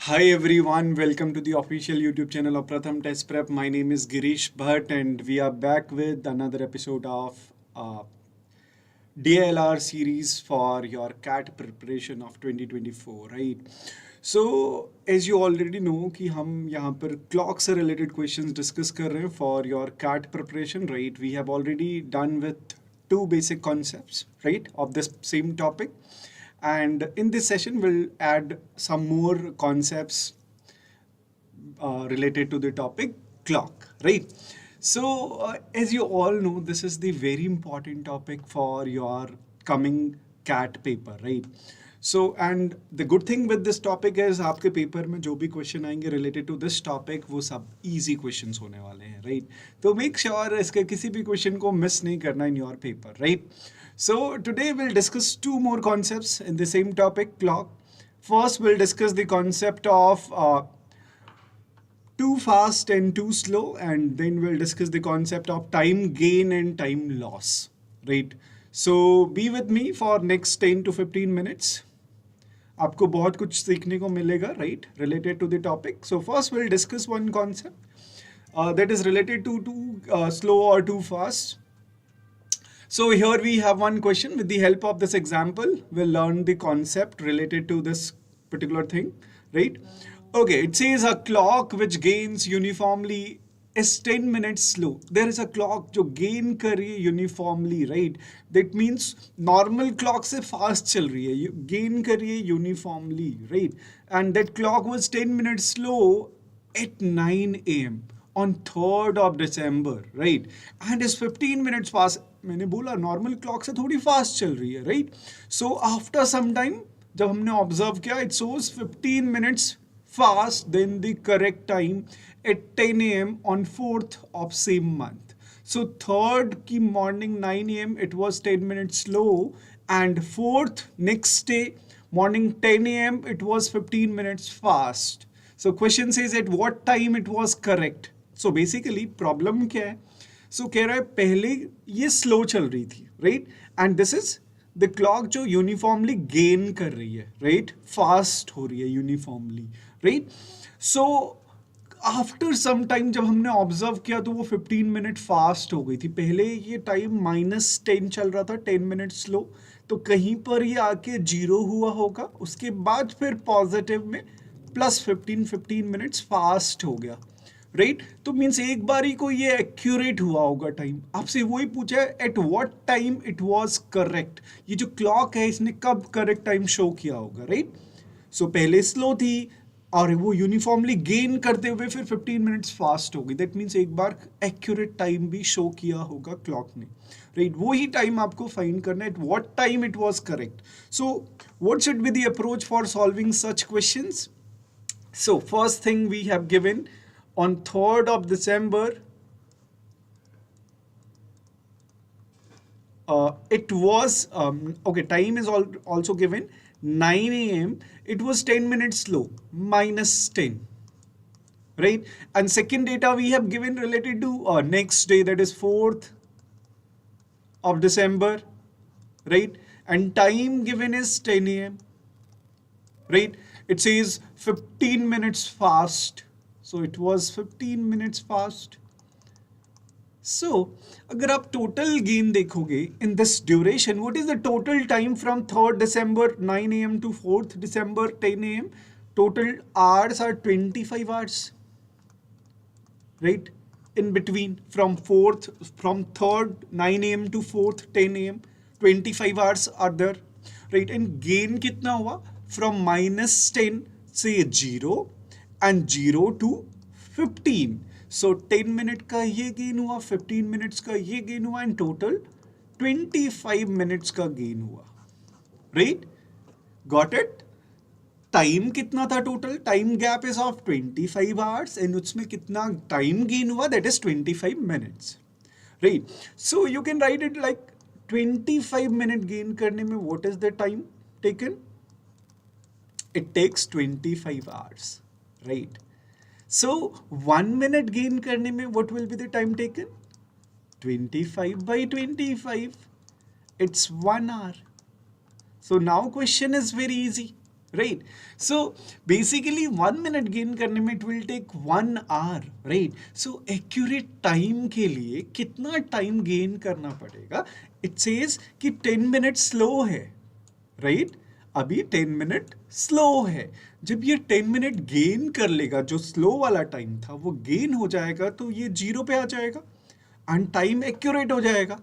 Hi everyone, welcome to the official YouTube channel of Pratham Test Prep. My name is Girish Bhatt and we are back with another episode of DLR series for your CAT preparation of 2024, right? So, as you already know कि हम यहाँ पर clock से related questions discuss कर रहे हैं for your CAT preparation, right? We have already done with two basic concepts, right, of this same topic. And in this session, we'll add some more concepts related to the topic clock, right? So, as you all know, this is the very important topic for your coming CAT paper, right? So, and the good thing with this topic is आपके paper में जो भी question आएंगे related to this topic वो सब easy questions होने वाले हैं, right? तो make sure इसके किसी भी क्वेश्चन को miss नहीं करना in your paper, right? So today we'll discuss two more concepts in the same topic, clock. First, we'll discuss the concept of too fast and too slow, and then we'll discuss the concept of time gain and time loss, right? So be with me for next 10 to 15 minutes. आपको बहुत कुछ सीखने को मिलेगा, right, related to the topic. So first we'll discuss one concept that is related to too slow or too fast. So here we have one question. With the help of this example, we'll learn the concept related to this particular thing, right? Okay, it says a clock which gains uniformly is 10 minutes slow. There is a clock जो gain कर रही है uniformly, right? That means normal clock से fast चल रही है, gain कर रही है uniformly, right? And that clock was 10 minutes slow at 9 a.m. on 3rd of December, right? And is 15 minutes fast. मैंने बोला normal clock से थोड़ी fast चल रही है, right? So after some time जब हमने observe किया, it shows 15 minutes fast than the correct time at 10 a.m. on 4th of same month. So 3rd की morning 9 a.m. it was 10 minutes slow, and 4th next day morning 10 a.m. it was 15 minutes fast. So question says at what time it was correct. So basically problem क्या है? So कह रहा है पहले ये slow चल रही थी, right? And this is the clock जो uniformly gain कर रही है, right? Fast हो रही है uniformly, right? So after some time जब हमने ऑब्जर्व किया तो वो 15 मिनट फास्ट हो गई थी. पहले ये टाइम -10 चल रहा था, 10 मिनट स्लो, तो कहीं पर ये आके 0 हुआ होगा. उसके बाद फिर पॉजिटिव में +15 मिनट्स फास्ट हो गया, राइट? तो मीन्स एक बारी को ये एक्यूरेट हुआ होगा टाइम. आपसे वही पूछा है at what time it was correct. ये जो क्लॉक है इसने कब करेक्ट टाइम शो किया होगा, राइट? सो पहले स्लो थी और वो यूनिफॉर्मली गेन करते हुए फिर 15 मिनट्स फास्ट हो गई. दैट मीन्स एक बार एक्यूरेट टाइम भी शो किया होगा क्लॉक ने, राइट? वो ही टाइम आपको फाइंड करना है at what time it was correct. So what should be the approach for solving such questions? So first thing we have given on 3rd of December, it was, okay, time is also given 9 a.m. It was 10 minutes slow, -10, right? And second data we have given related to next day, that is 4th of December, right? And time given is 10 a.m., right? It says 15 minutes fast. So it was 15 minutes fast. So अगर आप total gain देखोगे in this duration, what is the total time from 3rd December 9 a.m. to 4th December 10 a.m.? Total hours are 25 hours, right? In between from 3rd 9 a.m. to 4th 10 a.m. 25 hours are there, right? And gain कितना हुआ? From -10 से 0 and 0 to 15. So 10 minute का ये gain हुआ, 15 minutes का ये gain हुआ, and total 25 minutes का गेन हुआ, राइट? Got it? टाइम कितना था total? Time gap is of 25 hours and उसमें कितना टाइम गेन हुआ? That is 25 minutes, right? So you can write it like 25 minute gain करने में what is the time taken? It takes 25 hours, right? So 1 minute gain करने में what will be the time taken? 25 by 25, it's 1 hour. So now question is very easy. right? So basically 1 minute gain करने में it will take 1 hour, right? So accurate time के लिए कितना time gain करना पड़ेगा? It says कि 10 minutes slow है, right? अभी 10 मिनट स्लो है। जब ये 10 मिनट गेन कर लेगा, जो स्लो वाला टाइम था वो गेन हो जाएगा, तो ये 0 पे आ जाएगा एंड टाइम एक्यूरेट हो जाएगा,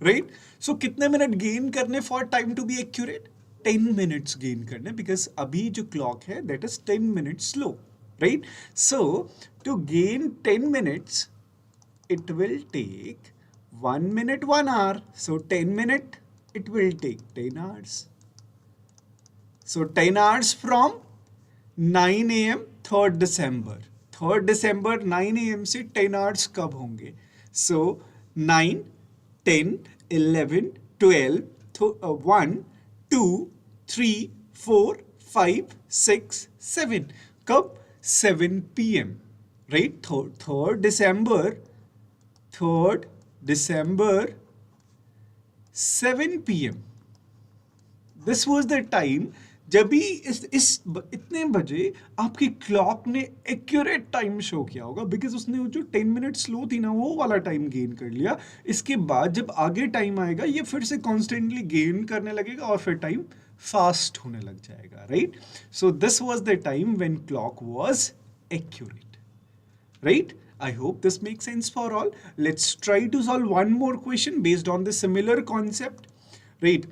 राइट? सो कितने मिनट गेन करने for time to be accurate? 10 minutes gain करने, बिकॉज अभी जो क्लॉक है that is 10 minutes slow, right? So to gain 10 minutes it will take 1 minute 1 hour, so 10 minute it will take 10 hours. So 10 hours from 9 a.m. 3rd December. 3rd December 9 a.m. से 10 hours कब होंगे? So 9, 10, 11, 12, 1, 2, 3, 4, 5, 6, 7. कब? 7 p.m. Right? 3rd December 7 p.m. This was the time जब भी इतने बजे आपकी clock ने एक्यूरेट टाइम शो किया होगा, बिकॉज उसने जो 10 मिनट स्लो थी ना वो वाला टाइम गेन कर लिया। इसके बाद जब आगे टाइम आएगा ये फिर से कॉन्स्टेंटली गेन करने लगेगा और फिर टाइम फास्ट होने लग जाएगा, right? So this was the time when clock was accurate, right? I hope this makes sense for all. Let's try to solve one more question based on the similar concept, right?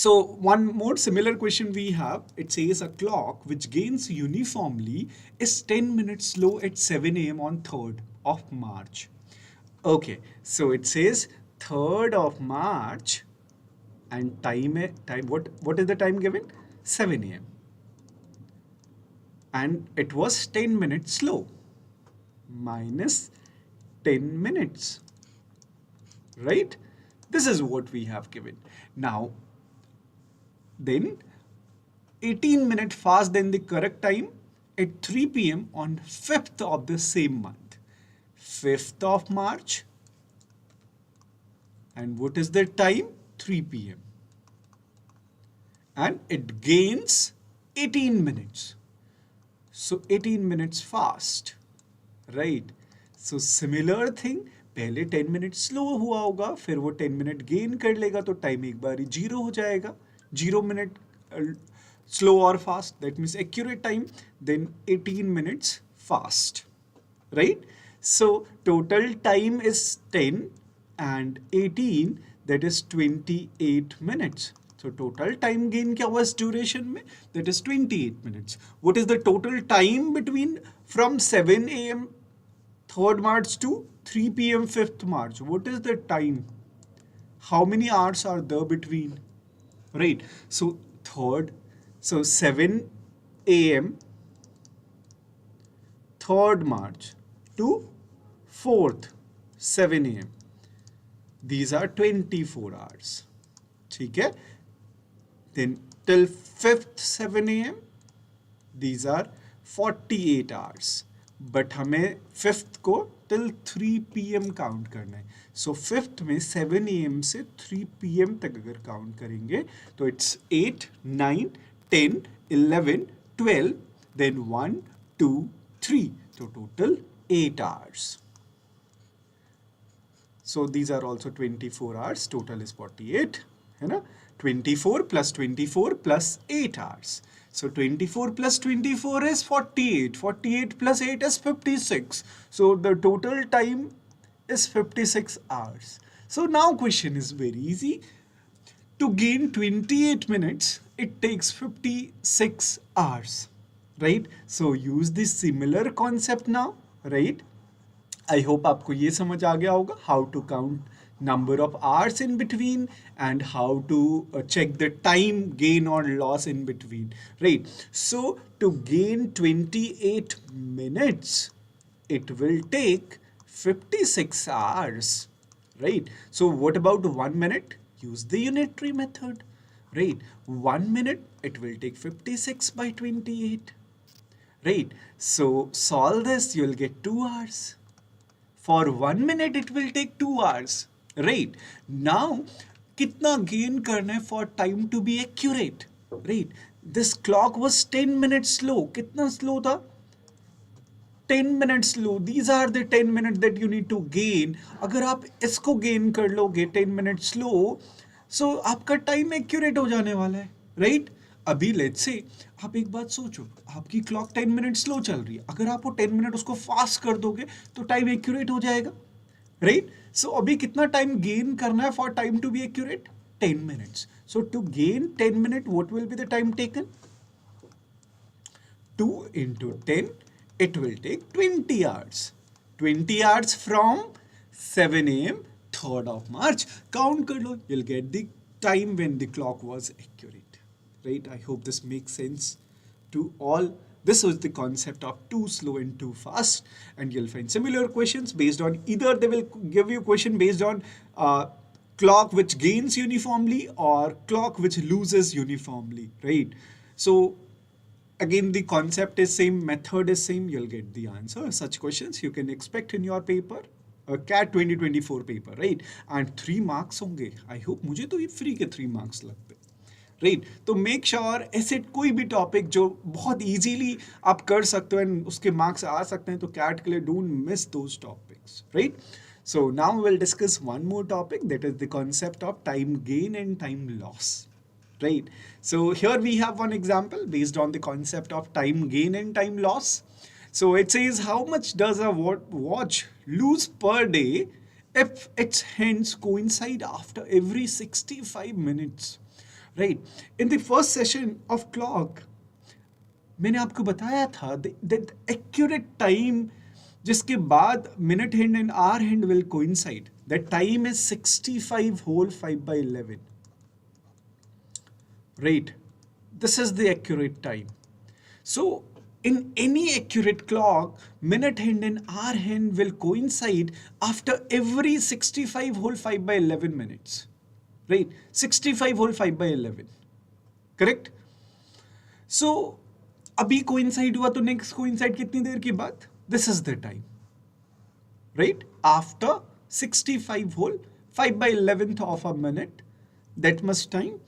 So one more similar question we have. It says a clock which gains uniformly is 10 minutes slow at 7 a.m. on 3rd of March. Okay, so it says 3rd of March and what is the time given? 7 a.m. and it was 10 minutes slow. Minus 10 minutes, right? This is what we have given. Now then 18 minutes fast than the correct time at 3 p.m. on 5th of the same month, 5th of March, and what is the time? 3 p.m. and it gains 18 minutes, so 18 minutes fast, right? So similar thing, पहले 10 minute slow हुआ होगा, फिर वो 10 minute gain कर लेगा तो time एक बार ही 0 हो जाएगा, 0 मिनट स्लो और fast, that means accurate time, then 18 minutes fast, right? So total time is 10 and 18, that is 28 minutes. So total time gain क्या हुआ इस duration में? That is 28 minutes. What is the total time between from 7 a.m. 3rd March to 3 p.m. 5th March? What is the time? How many hours are there between? Right. So 7 a.m. 3rd March to 4th 7 a.m. These are 24 hours. ठीक है? Then till 5th 7 a.m. these are 48 hours. But हमें 5th को till 3 p.m. Count करना है. So 5th में 7 a.m. से 3 p.m. तक अगर काउंट करेंगे तो it's 8, 9, 10, 11, 12, then 1, 2, 3. So total 8 hours. So these are also 24 hours. Total is 48. है ना? 24 plus 24 plus 8 hours. So 24 plus 24 is 48. 48 plus 8 is 56. So the total time is 56 hours. So now question is very easy. To gain 28 minutes, it takes 56 hours. Right? So use this similar concept now. Right? I hope आपको ये समझ आ गया होगा how to count number of hours in between and how to check the time gain or loss in between, right? So to gain 28 minutes it will take 56 hours, right? So what about 1 minute? Use the unitary method, right? 1 minute it will take 56 by 28, right? So solve this, you'll get 2 hours. For 1 minute it will take 2 hours, right? Now कितना gain करना है for time to be accurate, right? This clock was 10 minutes slow. कितना slow था? 10 minutes slow. These are the 10 minutes that you need to gain. अगर आप इसको gain कर लोगे 10 minutes slow, so आपका टाइम एक्यूरेट हो जाने वाला है, राइट? अभी लेट्स से आप एक बात सोचो, आपकी क्लॉक 10 मिनट स्लो चल रही है, अगर आप वो 10 मिनट उसको फास्ट कर दोगे तो टाइम एक्यूरेट हो जाएगा, राइट? सो अभी कितना टाइम गेन करना है for time to be accurate? 10 minutes. So to gain 10 minutes, what will be the time taken? 2 into 10, it will take 20 hours. 20 hours from 7 a.m. 3rd of March. Count kar lo, you'll get the time when the clock was accurate. Right? I hope this makes sense to all. This was the concept of too slow and too fast. And you'll find similar questions based on either they will give you question based on clock which gains uniformly or clock which loses uniformly. Right? So again, the concept is same, method is same, you'll get the answer. Such questions you can expect in your paper, CAT 2024 paper, right? And 3 marks होंगे. I hope मुझे तो ये free के 3 marks लगते, right? तो make sure ऐसे कोई भी topic जो बहुत easily आप कर सकते हो and उसके marks आ सकते हैं, तो CAT के लिए don't miss those topics, right? So now we'll discuss one more topic, that is the concept of time gain and time loss. Right. So here we have one example based on the concept of time gain and time loss. So it says how much does a watch lose per day if its hands coincide after every 65 minutes. Right. In the first session of clock, मैंने आपको बताया था that accurate time जिसके बाद minute hand and hour hand will coincide. That time is 65 whole 5 by 11. Right, this is the accurate time. So in any accurate clock, minute hand and hour hand will coincide after every 65 whole 5 by 11 minutes. Right, 65 whole 5 by 11. Correct? So अभी coincide हुआ तो next coincide कितनी देर के बाद? This is the time. Right, after 65 whole 5 by 11th of a minute, that much time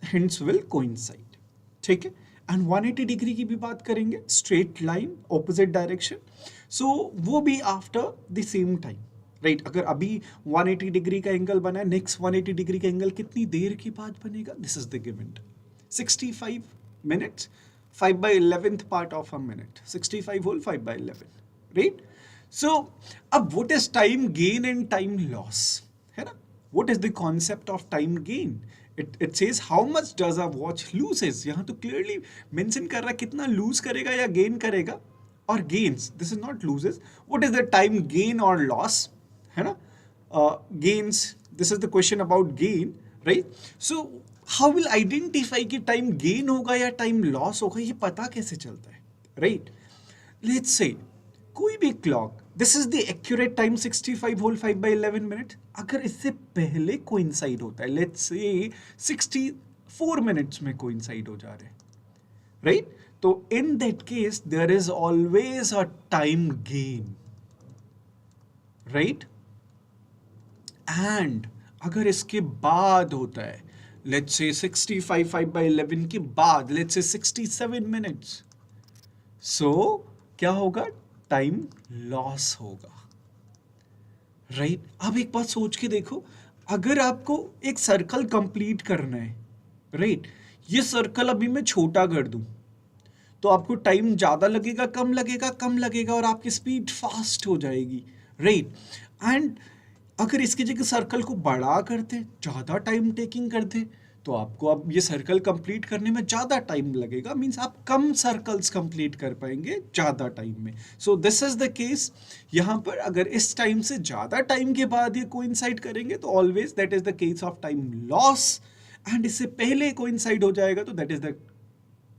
hence will coincide. ठीक है? And 180 degree की भी बात करेंगे, straight line opposite direction. So वो भी after the same time. Right? अगर अभी 180 डिग्री का एंगल बना है, next 180 डिग्री का एंगल कितनी देर के बाद बनेगा? This is the given time. 65 minutes, 5 by 11th part of a minute. 65 whole 5 by 11. Right? So अब what is time gain and time loss? है ना? What is the concept of time gain? It says how much does a watch loses. यहाँ तो clearly mention कर रहा है कितना lose करेगा या gain करेगा, और gains. This is not loses. What is the time gain or loss? है ना? Gains. This is the question about gain, right? So how will identify कि time gain होगा या time loss होगा, ये पता कैसे चलता है, right? Let's say कोई भी clock, this is the accurate time 65 whole 5 by 11 minutes. अगर इससे पहले coincide होता है, let's say 64 minutes में coincide हो जा रहे हैं, right? तो in that case there is always a time gain, right? And अगर इसके बाद होता है, let's say 65 5 by 11 के बाद, let's say 67 minutes, so क्या होगा? टाइम लॉस होगा, राइट? अब एक बात सोच के देखो, अगर आपको एक सर्कल कंप्लीट करना है, राइट, ये सर्कल अभी मैं छोटा कर दूं तो आपको टाइम ज्यादा लगेगा, कम लगेगा? कम लगेगा, और आपकी स्पीड फास्ट हो जाएगी, राइट? एंड अगर इसकी जगह सर्कल को बड़ा करते, ज्यादा टाइम टेकिंग करते, तो आपको अब ये सर्कल कंप्लीट करने में ज़्यादा टाइम लगेगा, मीन्स आप कम सर्कल्स कंप्लीट कर पाएंगे ज़्यादा टाइम में. So this is the case. यहाँ पर अगर इस टाइम से ज़्यादा टाइम के बाद ये कोइंसाइड करेंगे तो always that is the case of time loss, and इससे पहले कोइंसाइड हो जाएगा तो that is the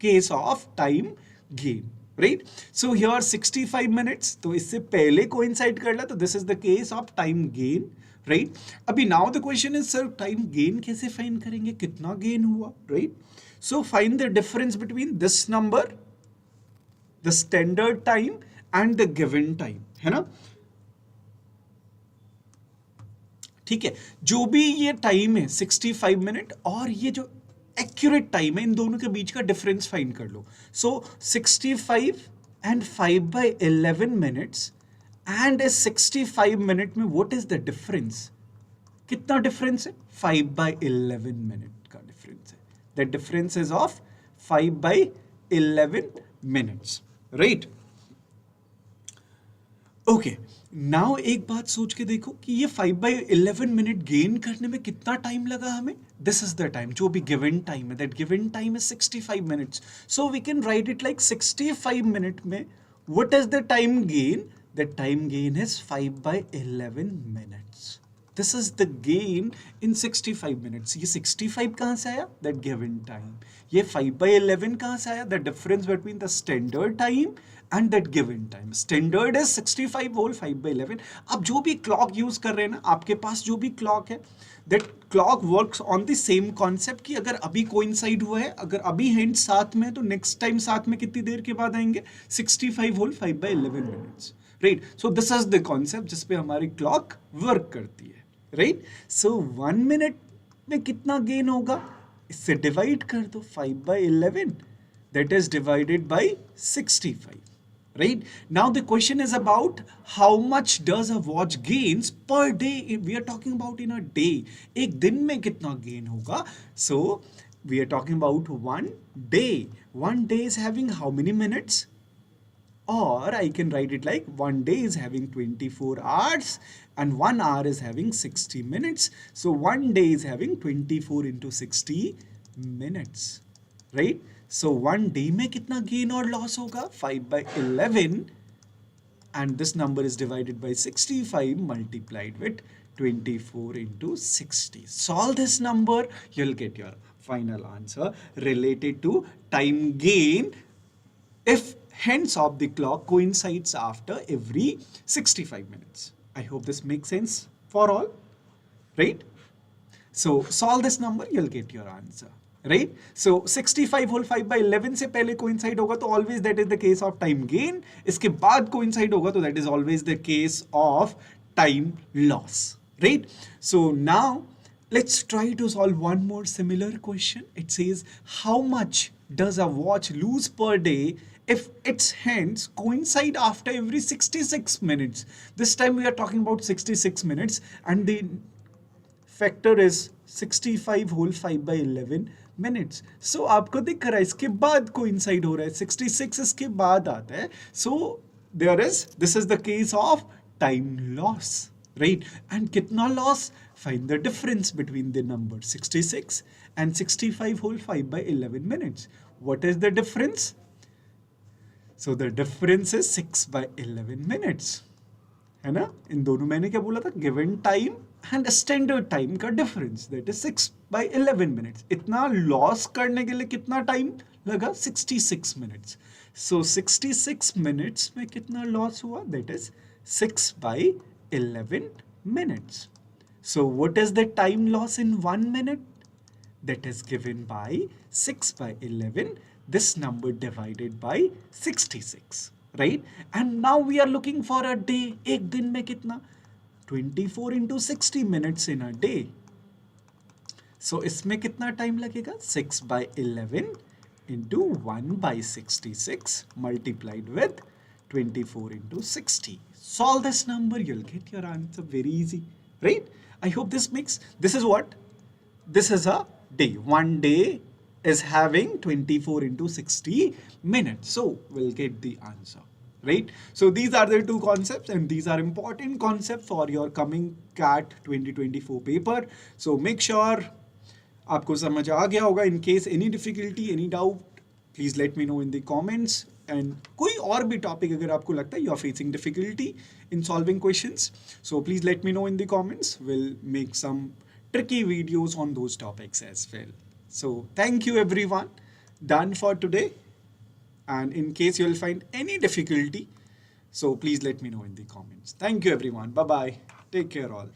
case of time gain, right? So here 65 minutes, तो इससे पहले कोइंसाइड कर ला तो this is the case of time gain, right? अभी now the question is sir time gain कैसे फाइंड करेंगे, कितना गेन हुआ, right? So find the difference between this number, the standard time and the given time, है ना? ठीक है, जो भी ये टाइम है 65 मिनट और ये जो एक्यूरेट टाइम है, इन दोनों के बीच का डिफरेंस फाइंड कर लो. सो 65 and 5/11 minutes and a 65 minute में what is the difference? कितना डिफरेंस है? 5/11 मिनट का डिफरेंस है. The difference is of 5/11 minutes, right? Okay, now एक बात सोच के देखो कि ये 5/11 मिनट गेन करने में कितना टाइम लगा हमें. दिस इज द टाइम, जो भी गिवन टाइम है, that given time is 65 minutes. So we can write it like 65 minute में what is the time gain? The time gain is 5/11 minutes. This is the gain in 65 minutes. ये 65 कहाँ से आया? That given time. ये 5/11 कहाँ से आया? The difference between the standard time and that given time. Standard is 65 whole 5/11. आप जो भी clock use कर रहे हैं ना, आपके पास जो भी clock है, that clock works on the same concept कि अगर अभी coincide हुआ है, अगर अभी hand साथ में, तो next time साथ में कितनी देर के बाद आएंगे? 65 whole 5/11 minutes. Right? So this is the concept जिस पे हमारी clock work करती है. राइट? सो 1 मिनट में कितना गेन होगा? इससे डिवाइड कर दो 5/11, that is divided by 65. Right? Now the question is about how much does a watch gains per day. We are talking about in a day. एक दिन में कितना गेन होगा? So we are talking about 1 day. 1 day is having how many minutes? Or I can write it like 1 day is having 24 hours and 1 hour is having 60 minutes. So 1 day is having 24 into 60 minutes, right? So 1 day में कितना gain और loss होगा? 5/11 and this number is divided by 65 multiplied with 24 into 60. Solve this number, you'll get your final answer related to time gain if hands of the clock coincides after every 65 minutes. I hope this makes sense for all, right? So solve this number, you'll get your answer, right? So 65 whole 5/11 से पहले coincide होगा तो always that is the case of time gain. इसके बाद coincide होगा तो that is always the case of time loss, right? So now let's try to solve one more similar question. It says how much does a watch lose per day if its hands coincide after every 66 minutes? This time we are talking about 66 minutes and the factor is 65 whole 5/11 minutes. So आपको दिख रहा है इसके बाद coincide हो रहा है, 66 इसके बाद आता है. So this is the case of time loss, right? And कितना loss? Find the difference between the number 66 and 65 whole 5/11 minutes. What is the difference? So the difference is 6/11 minutes. है ना? इन दोनों मैंने क्या बोला था? Given time and standard time का difference, that is 6/11 minutes. इतना loss करने के लिए कितना time लगा? 66 minutes. So 66 minutes में कितना loss हुआ? That is 6/11 minutes. So what is the time loss in 1 minute? That is given by 6/11. This number divided by 66, right? And now we are looking for a day. एक दिन में कितना? 24 into 60 minutes in a day. So इसमें कितना time लगेगा? 6/11 into 1/66 multiplied with 24 into 60. Solve this number, you'll get your answer very easy, right? I hope this makes, this is what? This is a day. 1 day is having 24 into 60 minutes. So we'll get the answer, right? So these are the two concepts and these are important concepts for your coming CAT 2024 paper. So make sure आपको समझ आ गया होगा. In case any difficulty, any doubt, please let me know in the comments. And कोई और भी topic अगर आपको लगता है you are facing difficulty in solving questions, so please let me know in the comments. We'll make some tricky videos on those topics as well. So thank you everyone, done for today. And in case you'll find any difficulty, so please let me know in the comments. Thank you everyone. Bye bye. Take care all.